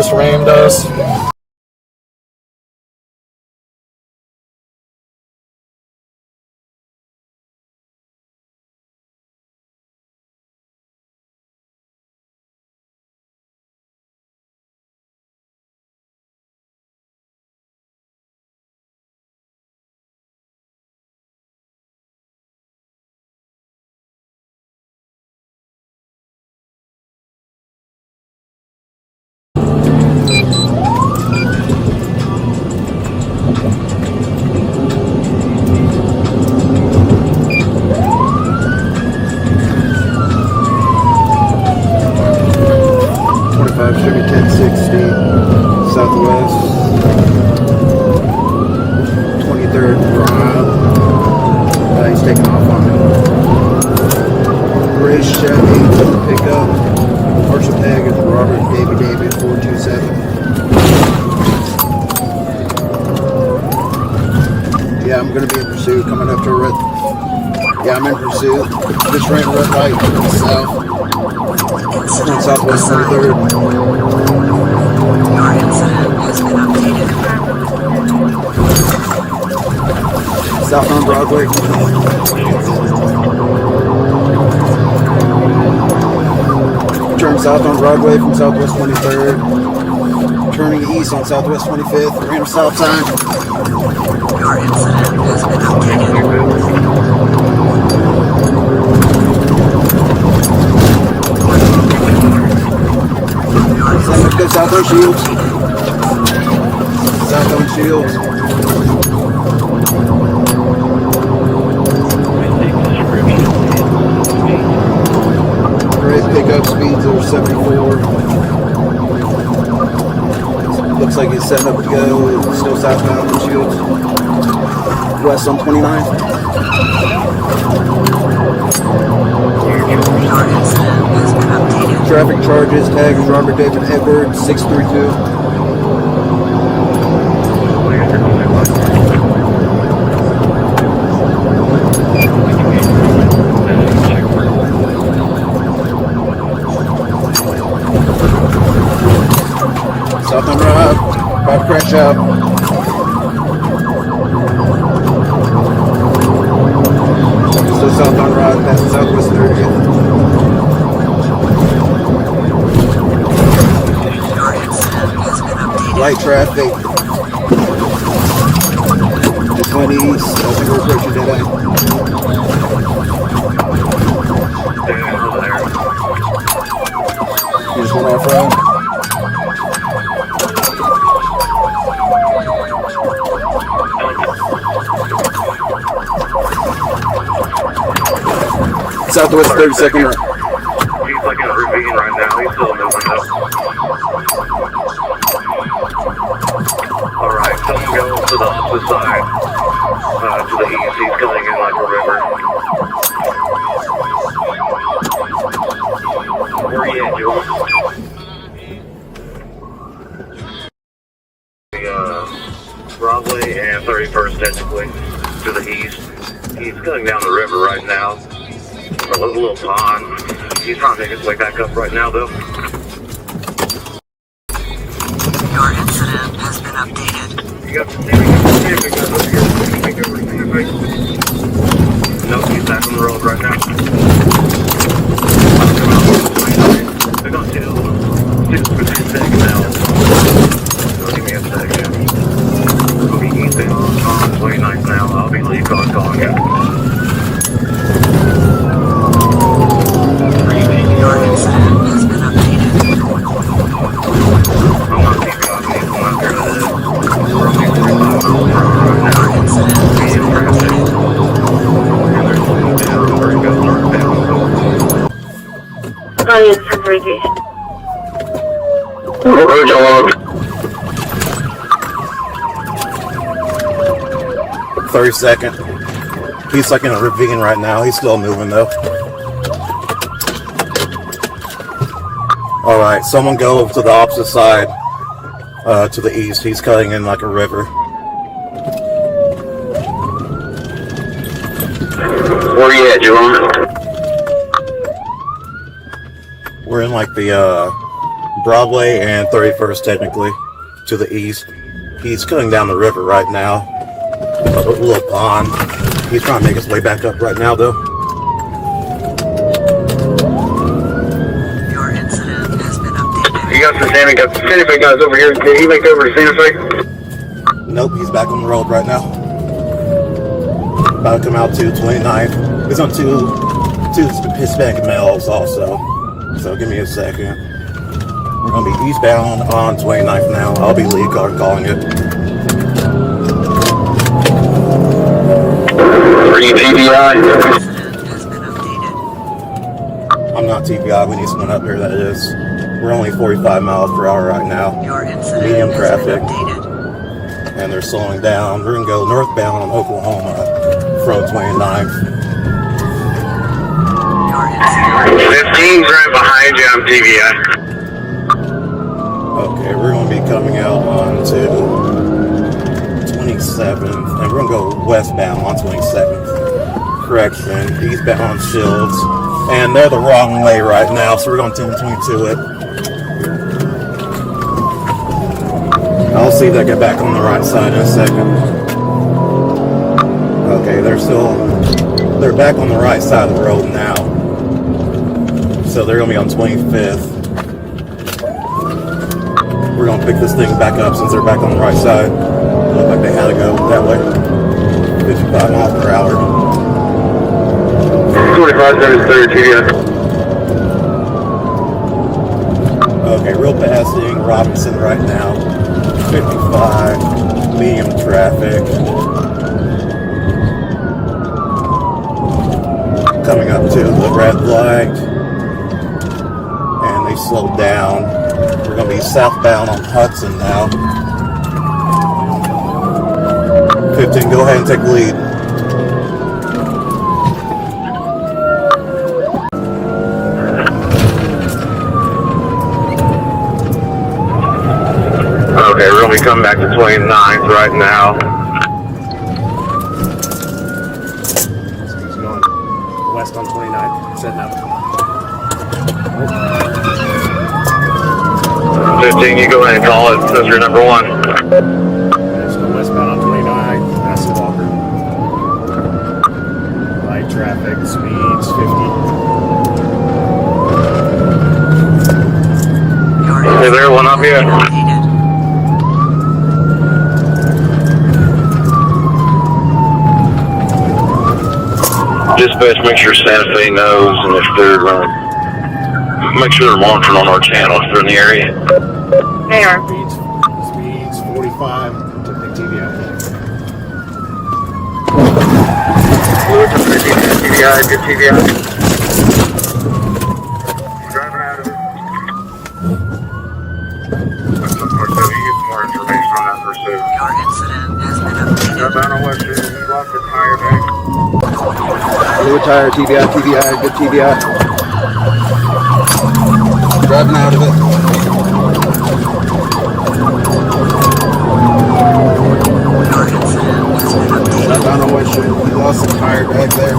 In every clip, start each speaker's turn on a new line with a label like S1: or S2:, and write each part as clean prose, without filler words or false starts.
S1: just rammed us.
S2: Chevy 1060 Southwest 23rd Drive. He's taking off on it. Gray Chevy pickup. Partial tag is Robert David 427. Yeah, I'm going to be in pursuit coming up to red. Yeah, I'm in pursuit. Just ran red light south. On Southwest 23rd.
S3: Your incident has been updated.
S2: South on Broadway. Turn south on Broadway from Southwest 23rd. Turning east on Southwest 25th. Random stop sign.
S3: Your incident has been updated.
S2: Let's go south on Shields. South on Shields. Great pickup speeds are 74. Looks like he's setting up to go. Still southbound on Shields. West on 29. Traffic charges, tag is Robert David Edwards, 632. South on Rob, about to crash out. Still south on Rob, passing Southwest 30th. Light traffic. Just went east. I think we're approaching dead end. You just went off road. Southwest 32nd.
S4: He's like in a ravine right now. He's still moving up. Alright, someone go to the opposite side. To the east, he's coming in like a river. Where are you at, Joel? The Broadway and 31st technically to the east. He's going down the river right now. A little pond. He's trying to make his way back up right now though.
S3: Your incident has been updated.
S4: You got the no, he's back on the road right now. They're going to 2 seconds now. So give me a second. We'll be easy on 29th now. I'll be lead car calling you.
S3: Your incident has been updated.
S4: I'm not too cognizant. I'm not sure that we're only 45 miles per hour right now.
S3: Your incident has been updated.
S4: And there's one down where it goes right down.
S5: Oh, yes, I'm ready.
S4: Roger log.
S2: 32nd. He's like in a ravine right now. He's still moving though. Alright, someone go over to the opposite side, to the east. He's cutting in like a river.
S4: Where you at, Juvenile?
S2: We're in like the
S1: Broadway and 31st technically to the east. He's coming down the river right now. A little pond. He's trying to make his way back up right now though.
S3: Your incident has been updated.
S4: You got some Santa Fe guys over here. Did he make over to Santa Fe?
S1: Nope, he's back on the road right now. About to come out to 29th. He's on two Hispanic males also. So give me a second. We're going to be eastbound on 29th now. I'll be lead guard calling it.
S4: Are you TVI?
S3: Your incident has been updated.
S1: I'm not TVI. We need someone up here that is. We're only 45 miles per hour right now.
S3: Your incident
S1: Medium
S3: has
S1: traffic.
S3: been updated.
S1: And they're slowing down. We're going to go northbound on Oklahoma from 29th.
S3: Your incident.
S4: 15's right behind you. I'm TVI.
S1: Okay, we're going to be coming out on to 27th, and we're going to go westbound on 27th. Correction, eastbound on Shields, and they're the wrong way right now, so we're going to 1022 it. I'll see if they get back on the right side in a second. Okay, they're back on the right side of the road now, so they're going to be on 25th. We're going to pick this thing back up since they're back on the right side. Look like they had to go that way. 55 miles per hour.
S4: 25, 30,
S1: Okay, real passing Robinson right now. 55, medium traffic. Coming up to the red light. And they slowed down. We're going to be southbound on Hudson now. 15, go ahead and take the lead.
S4: Okay, we're going to be coming back to 29th right now.
S1: He's going west on 29th. Setting up.
S4: 15, you go ahead and call it. That's your number one.
S1: Let's go westbound on 29th. That's Walker. Light traffic, speeds 50.
S3: Your
S4: Hey there, one up here.
S3: incident has been updated.
S4: Dispatch, make sure Santa Fe knows, and if they're, make sure they're monitoring on our channel if they're in the area.
S3: They are.
S1: Speeds 45 to the TVI.
S4: TVI, good TVI. Driving out of it. That's some more, so you get some more information on that pursuit.
S3: Your incident has been updated.
S4: Driving on West Street, he lost his tire back.
S2: Blue tire, TVI, TVI, good TVI. Driving out of it.
S3: Your incident has been updated.
S2: Driving on West Street. He lost the tire back there.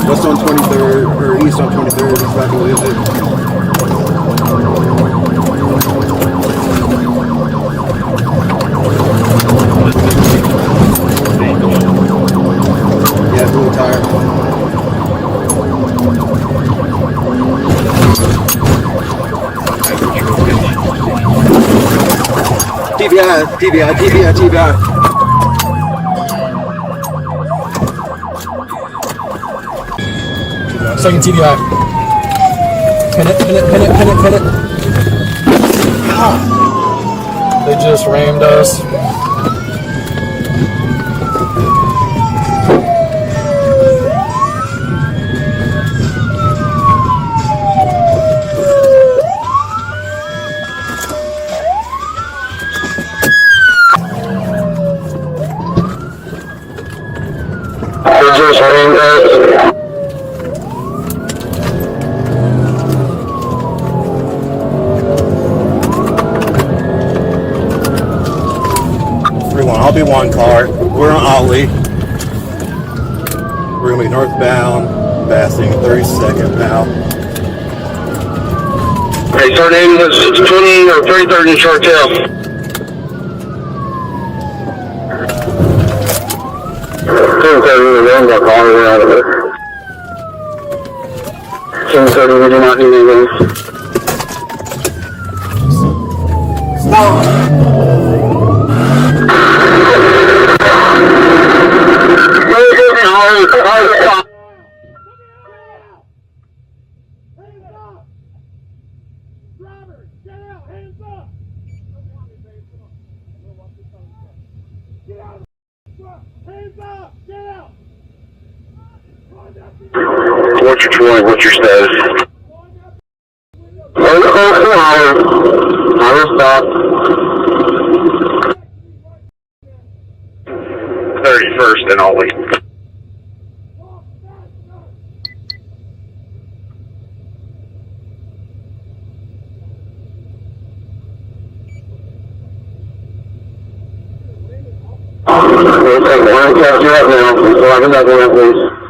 S2: West on 23rd, or east on 23rd, he's back to leave it. Yeah, blue tire. TVI, TVI, TVI, TVI.
S5: Second TVI. Pin it, pin it, pin it, pin it, pin it. Ah. They just rammed us.
S4: They're just rammed us.
S1: I'll be one car. We're on Ollie. We're gonna be northbound, passing 32nd now.
S4: Hey, starting was 20 or 33rd in Scissortail. 10:30, we got car out of it. 10:30, we do not need anything.
S1: Stop!
S4: What's your 20? What's your status? I will stop. 31st and Ollie. We'll take one cast right now. We'll have another one, please.